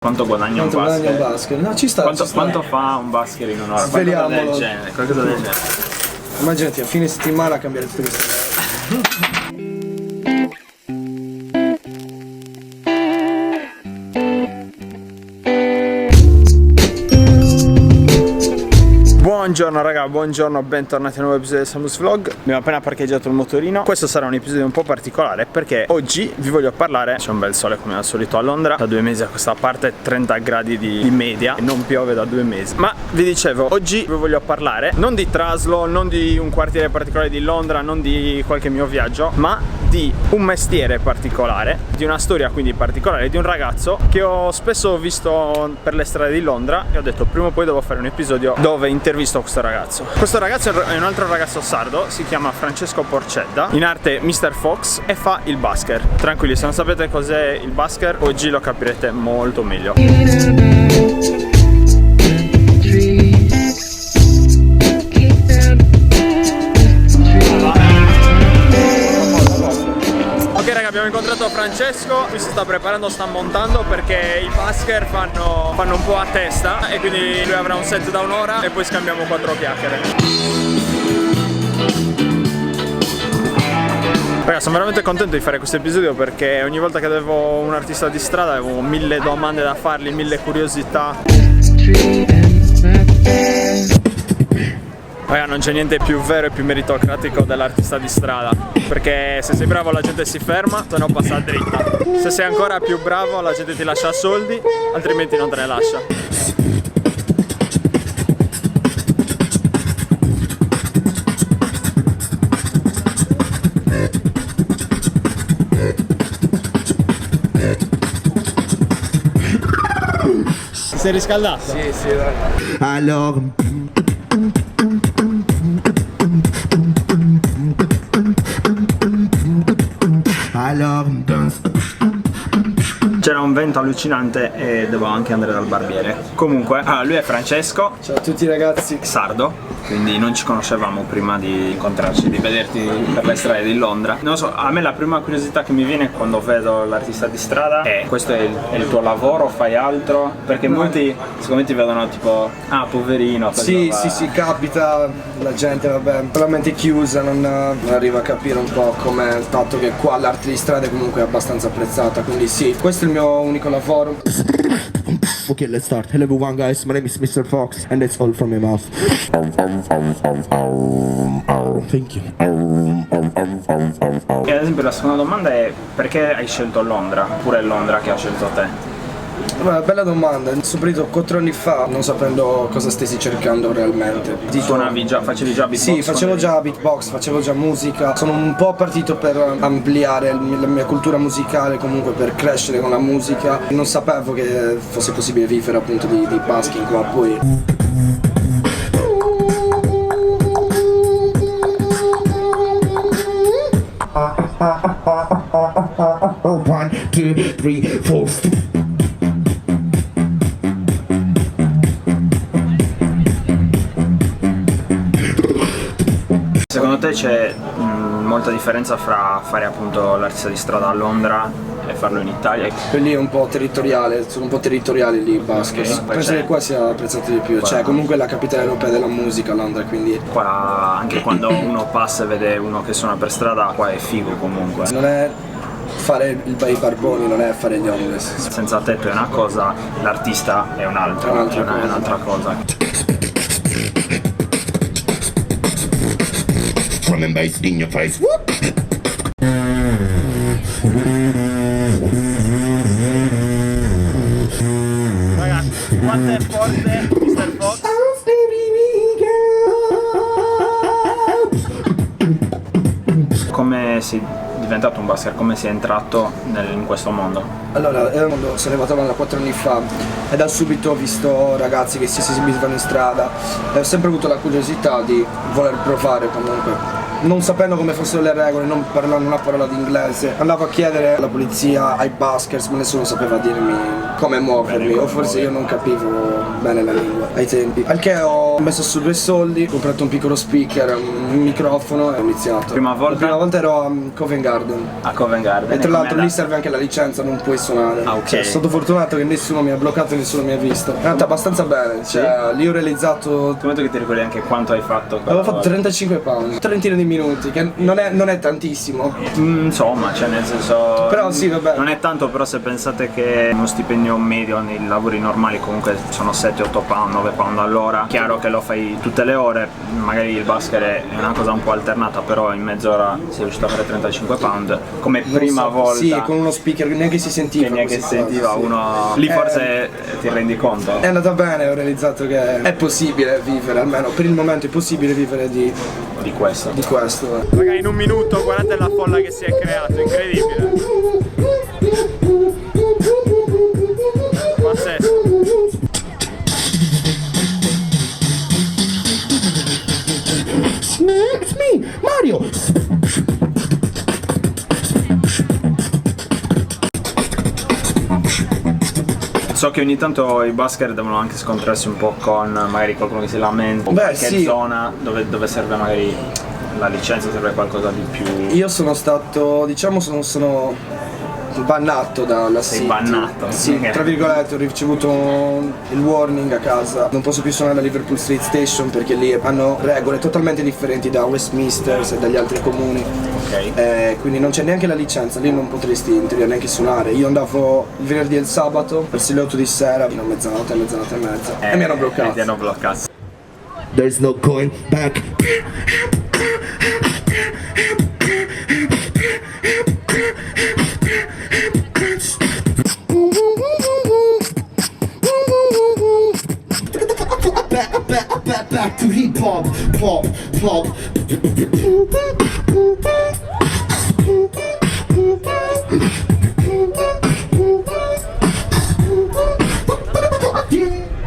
Quanto guadagna un basket? No, ci sta. Quanto fa un basket in un'ora? Sveliamolo. Qualcosa del genere. Immaginati a fine settimana cambiare tutto questo. Buongiorno raga, buongiorno, bentornati a un nuovo episodio del Samus Vlog. Abbiamo appena parcheggiato il motorino. Questo sarà un episodio un po' particolare perché oggi vi voglio parlare. C'è un bel sole come al solito a Londra. Da 2 mesi a questa parte 30 gradi di media e non piove da 2 mesi. Ma vi dicevo, oggi vi voglio parlare non di traslo, non di un quartiere particolare di Londra, non di qualche mio viaggio, ma di un mestiere particolare, di una storia quindi particolare, di un ragazzo che ho spesso visto per le strade di Londra e ho detto prima o poi devo fare un episodio dove intervisto questo ragazzo. Questo ragazzo è un altro ragazzo sardo, si chiama Francesco Porcedda, in arte Mr. Fox, e fa il basker. Tranquilli, se non sapete cos'è il basker, oggi lo capirete molto meglio. Abbiamo incontrato Francesco, qui si sta preparando, sta montando perché i basker fanno un po' a testa e quindi lui avrà un set da un'ora e poi scambiamo 4 chiacchiere. Ragazzi, sono veramente contento di fare questo episodio perché ogni volta che avevo un artista di strada avevo 1000 domande da fargli, 1000 curiosità. Raga, non c'è niente più vero e più meritocratico dell'artista di strada, perché se sei bravo la gente si ferma, se no passa dritta. Se sei ancora più bravo la gente ti lascia soldi, altrimenti non te ne lascia. Ti sei riscaldato? Sì, dai. Alors C'era un vento allucinante e devo anche andare dal barbiere. Comunque, lui è Francesco. Ciao a tutti ragazzi. Sardo, quindi non ci conoscevamo prima di incontrarci, di vederti per le strade di Londra. Non so, a me la prima curiosità che mi viene quando vedo l'artista di strada è: questo è il tuo lavoro, fai altro? Perché molti secondo me ti vedono tipo, ah, poverino. Sì, capita, la gente vabbè, probabilmente chiusa, non arriva a capire un po' com'è il fatto che qua l'arte di strada è comunque abbastanza apprezzata, quindi sì, questo è il mio unico lavoro. okay, let's start. Hello everyone guys, my name is Mr. Fox and that's all from my mouth. Thank you. E ad esempio la seconda domanda è: perché hai scelto Londra? Oppure è Londra che ha scelto te? Bella domanda, soprattutto 4 anni fa, non sapendo cosa stessi cercando realmente. Suonavi già, facevi già beatbox? Sì, facevo già beatbox, facevo già musica. Sono un po' partito per ampliare la mia cultura musicale, comunque per crescere con la musica. Non sapevo che fosse possibile vivere appunto di basking qua, poi... 1, 2, 3, 4. Secondo te c'è molta differenza fra fare appunto l'artista di strada a Londra e farlo in Italia? Lì è un po' territoriale, sono un po' territoriali lì i baskers. Okay. Penso che qua sia apprezzato di più, cioè comunque è la capitale europea della musica Londra, quindi... Qua anche quando uno passa e vede uno che suona per strada, qua è figo comunque. Non è fare i barboni, non è fare gli homeless. Senza tetto è una cosa, l'artista è un'altra, è un'altra cosa. Drum and bass in your face. Whoop. Ragazzi, quanto è forte Mr. Fox? Come sei diventato un basker? Come sei entrato in questo mondo? Allora, sono arrivato da 4 anni fa e da subito ho visto ragazzi che si esibivano in strada e ho sempre avuto la curiosità di voler provare comunque. non sapendo come fossero le regole, non parlando una parola di inglese, andavo a chiedere alla polizia, ai buskers, ma nessuno sapeva dirmi come muovermi, o forse io non capivo bene la lingua ai tempi. Al che ho messo su 2 soldi, ho comprato un piccolo speaker, un microfono e ho iniziato. Prima volta? La prima volta ero a Covent Garden. A Covent Garden. E tra l'altro lì serve anche la licenza, non puoi suonare. Ah, ok. Cioè, sono stato fortunato che nessuno mi ha bloccato e nessuno mi ha visto. È andata abbastanza bene, cioè lì ho realizzato. Scommetto che ti ricordi anche quanto hai fatto? Avevo fatto 35 pound, trentina di minuti, che non è tantissimo. Insomma, cioè nel senso. Però sì, vabbè. Non è tanto, però se pensate che uno stipendio medio nei lavori normali comunque sono 7-8 pound, 9 pound all'ora, chiaro che lo fai tutte le ore, magari il basket è una cosa un po' alternata, però in mezz'ora sei riuscito a fare 35 pound come prima volta. Sì, con uno speaker che neanche si sentiva. Che neanche si sentiva, sì. uno. Lì forse ti rendi conto. È andata bene, ho realizzato che è possibile vivere, almeno per il momento è possibile vivere di questo. Raga, in un minuto guardate la folla che si è creato, incredibile. Pazzesco. It's me, Mario. So che ogni tanto i busker devono anche scontrarsi un po' con magari qualcuno che si lamenta, qualche sì. zona dove serve magari la licenza, serve qualcosa di più. Io sono stato, diciamo, sono bannato dalla Sei City. bannato? Sì, Ok. tra virgolette, ho ricevuto il warning a casa. Non posso più suonare a Liverpool Street Station perché lì hanno regole totalmente differenti da Westminster e dagli altri comuni. Ok. Quindi non c'è neanche la licenza, lì non potresti in teoria neanche suonare. Io andavo il venerdì e il sabato verso le 8 di sera fino a mezzanotte e mezza e mi hanno bloccato. Ti hanno bloccato. There's no going back. Back to hip hop, pop.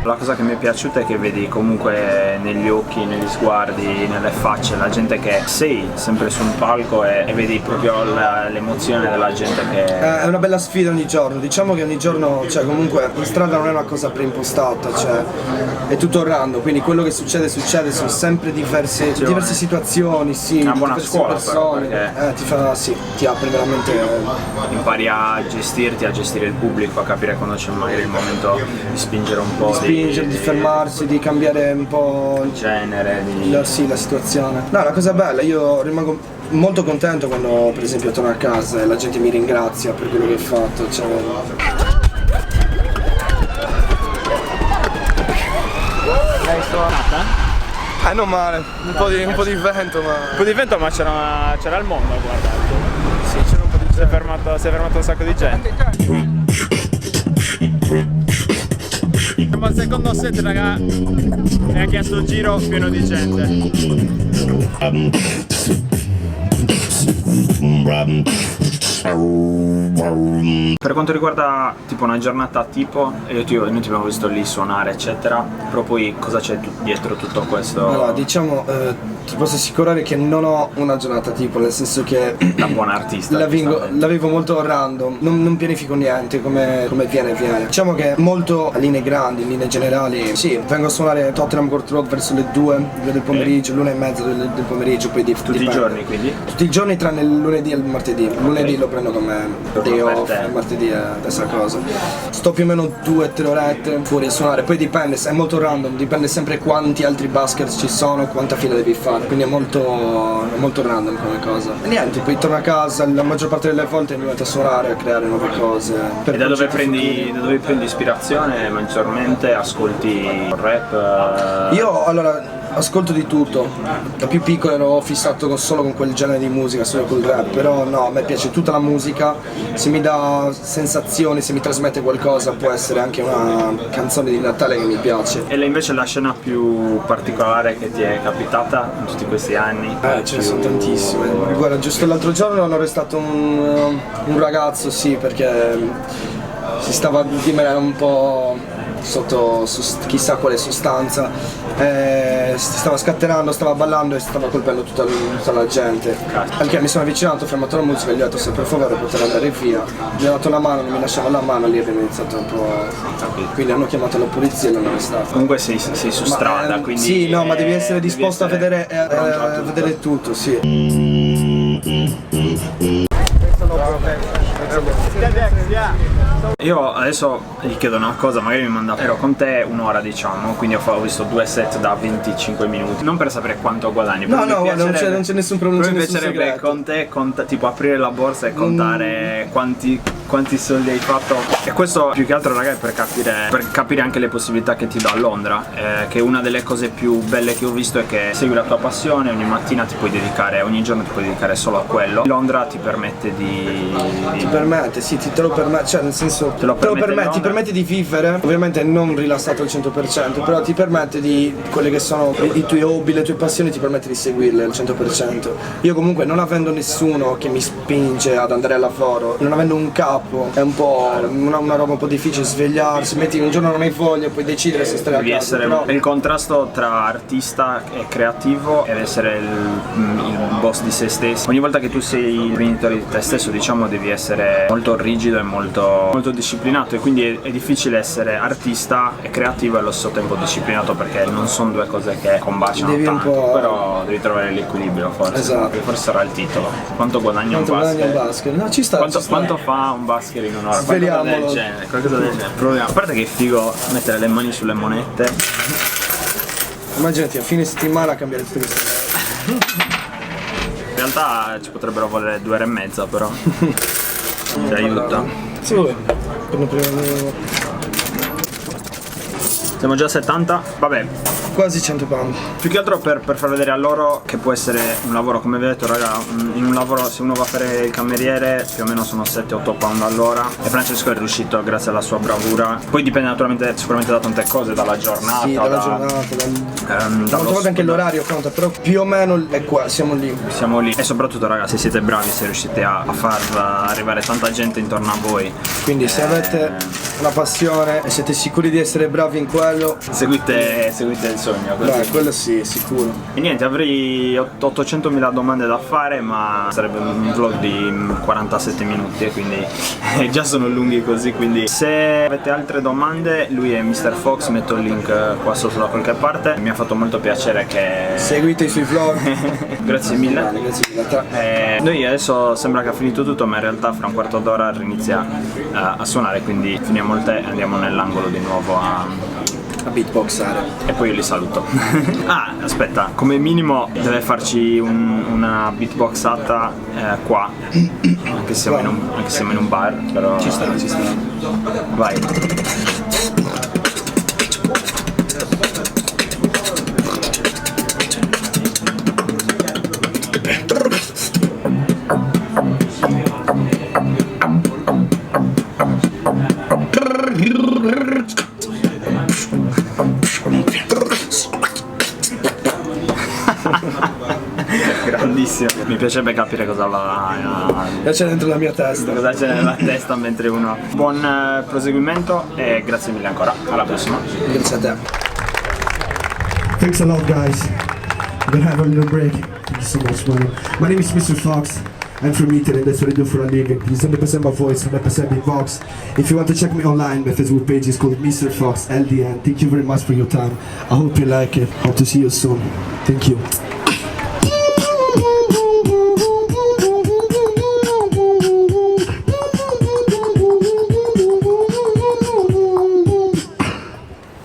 La cosa che mi è piaciuta è che vedi comunque negli occhi, negli sguardi, nelle facce la gente che sei sempre su un palco e vedi proprio l'emozione della gente che. È una bella sfida ogni giorno, diciamo che ogni giorno, cioè comunque in strada non è una cosa preimpostata, cioè è tutto random, quindi quello che succede, sono sempre diverse situazioni, sì, Una buona diverse scuola persone, però, ti apre veramente. Impari a gestirti, a gestire il pubblico, a capire quando c'è magari il momento di spingere un po'. Di fermarsi, di cambiare un po' il genere, la situazione. No, è una cosa bella, io rimango molto contento quando per esempio torno a casa e la gente mi ringrazia per quello che ho fatto. Cioè. Hai suonata? Non male, un po' di vento, ma. Un po' di vento, ma c'era il mondo a guardarti. Sì, c'era un po' di Si è fermato un sacco di gente. Siamo al secondo set, raga, e ha chiesto un giro pieno di gente. Per quanto riguarda tipo una giornata tipo, noi ti abbiamo visto lì suonare eccetera, però poi cosa c'è dietro tutto questo? Allora, diciamo, ti posso assicurare che non ho una giornata tipo, nel senso che Da buon artista. l'avevo molto random, non pianifico niente, come viene. Diciamo che molto a linee grandi, in linee generali, sì, vengo a suonare Tottenham Court Road verso le 2 del pomeriggio, l'1:30 del pomeriggio, poi Tutti i giorni quindi? Tutti i giorni tranne il lunedì e il martedì. Il lunedì lo prendo come day off, il martedì è la stessa cosa. Sto più o meno 2-3 orette fuori a suonare, poi dipende, è molto random, dipende sempre quanti altri baskers ci sono, quanta fila devi fare, quindi è molto random come cosa. E niente, poi torno a casa, la maggior parte delle volte mi metto a suonare, a creare nuove cose. E da dove prendi ispirazione maggiormente? Ascolti rap? Io allora ascolto di tutto, da più piccolo ero fissato solo con quel genere di musica, solo col rap, però no, a me piace tutta la musica, se mi dà sensazioni, se mi trasmette qualcosa, può essere anche una canzone di Natale che mi piace. E invece la scena più particolare che ti è capitata in tutti questi anni? Ce ne sono tantissime. Guarda, giusto l'altro giorno hanno arrestato un ragazzo, sì, perché si stava di me un po' sotto chissà quale sostanza, stava scatterando, stava ballando e stava colpendo tutta la gente. Perché mi sono avvicinato, ho fermato la musica e gli ho detto se per favore poter andare via. Gli ho dato la mano, non mi lasciava la mano, lì abbiamo iniziato un po'. Quindi hanno chiamato la polizia e l'hanno arrestato. Comunque sei su strada, quindi. Sì, no, ma devi essere disposto a vedere tutto, sì. Io adesso gli chiedo una cosa, magari mi manda. Ero con te un'ora, diciamo, quindi ho visto 2 set da 25 minuti. Non per sapere quanto guadagni. No, guarda, non c'è nessun problema. Mi piacerebbe con te tipo aprire la borsa e contare quanti soldi hai fatto. E questo più che altro, ragazzi, per capire anche le possibilità che ti dà Londra. Che una delle cose più belle che ho visto è che segui la tua passione, ogni mattina ogni giorno ti puoi dedicare solo a quello. Londra ti permette Ti permette, sì, te lo permette, cioè nel senso ti permette di vivere, ovviamente non rilassato al 100%, però ti permette di quelle che sono i tuoi hobby, le tue passioni, ti permette di seguirle al 100%. Io comunque non avendo nessuno che mi spinge ad andare al lavoro, non avendo un capo, è un po' una roba un po' difficile svegliarsi, metti un giorno non hai voglia, puoi decidere se stare a casa. Essere però il contrasto tra artista e creativo ed essere il boss di se stesso. Ogni volta che tu sei imprenditore di te stesso, diciamo, devi essere molto rigido e molto disciplinato, e quindi è difficile essere artista e creativo e allo stesso tempo disciplinato, perché non sono due cose che combaciano tanto, però devi trovare l'equilibrio, forse. Esatto. Forse sarà il titolo. Quanto guadagna un basket? No, ci sta. Quanto fa un basket in un'ora? Speriamolo. Qualcosa del genere. Proviamo. A parte che è figo mettere le mani sulle monete. Immaginati a fine settimana cambiare tutte queste cose. In realtà ci potrebbero volere 2 ore e mezza, però ti aiuta. Sì, siamo già a 70, vabbè. quasi 100 pound. Più che altro per far vedere a loro che può essere un lavoro, come vi ho detto, raga, in un lavoro, se uno va a fare il cameriere, più o meno sono 7-8 pound all'ora, e Francesco è riuscito grazie alla sua bravura. Poi dipende naturalmente sicuramente da tante cose, dalla giornata, sì, dalla giornata, molte volte anche l'orario conta, però più o meno è qua, siamo lì. E soprattutto, raga, se siete bravi, se riuscite a far arrivare tanta gente intorno a voi, quindi se avete una passione e siete sicuri di essere bravi in quello, seguite il sogno, così. Beh, quello sì, sicuro. E niente, avrei 800.000 domande da fare, ma sarebbe un vlog di 47 minuti, e quindi già sono lunghi così, quindi se avete altre domande, lui è Mr. Fox, metto il link qua sotto da qualche parte. Mi ha fatto molto piacere che seguite i suoi vlog. Grazie mille. Grazie mille. Noi adesso sembra che ha finito tutto, ma in realtà fra un quarto d'ora inizia a suonare, quindi finiamo il tè e andiamo nell'angolo di nuovo a beatboxare. E poi io li saluto. Ah, aspetta, come minimo deve farci una beatboxata qua, anche se siamo in un bar, però ci sta. Vai. Grandissimo. Mi piacerebbe capire cosa c'è dentro la mia testa. Cosa c'è nella testa mentre uno. Buon proseguimento e grazie mille ancora. Alla prossima. Grazie a te. Thanks a lot, guys. We're gonna have a little break. Thank you so much, man. My name is Mr. Fox. I'm from Italy, and that's what I do for a living. Please 100% my voice, 100% beatbox. If you want to check me online, my Facebook page is called Mr. Fox LDN. Thank you very much for your time. I hope you like it. Hope to see you soon. Thank you.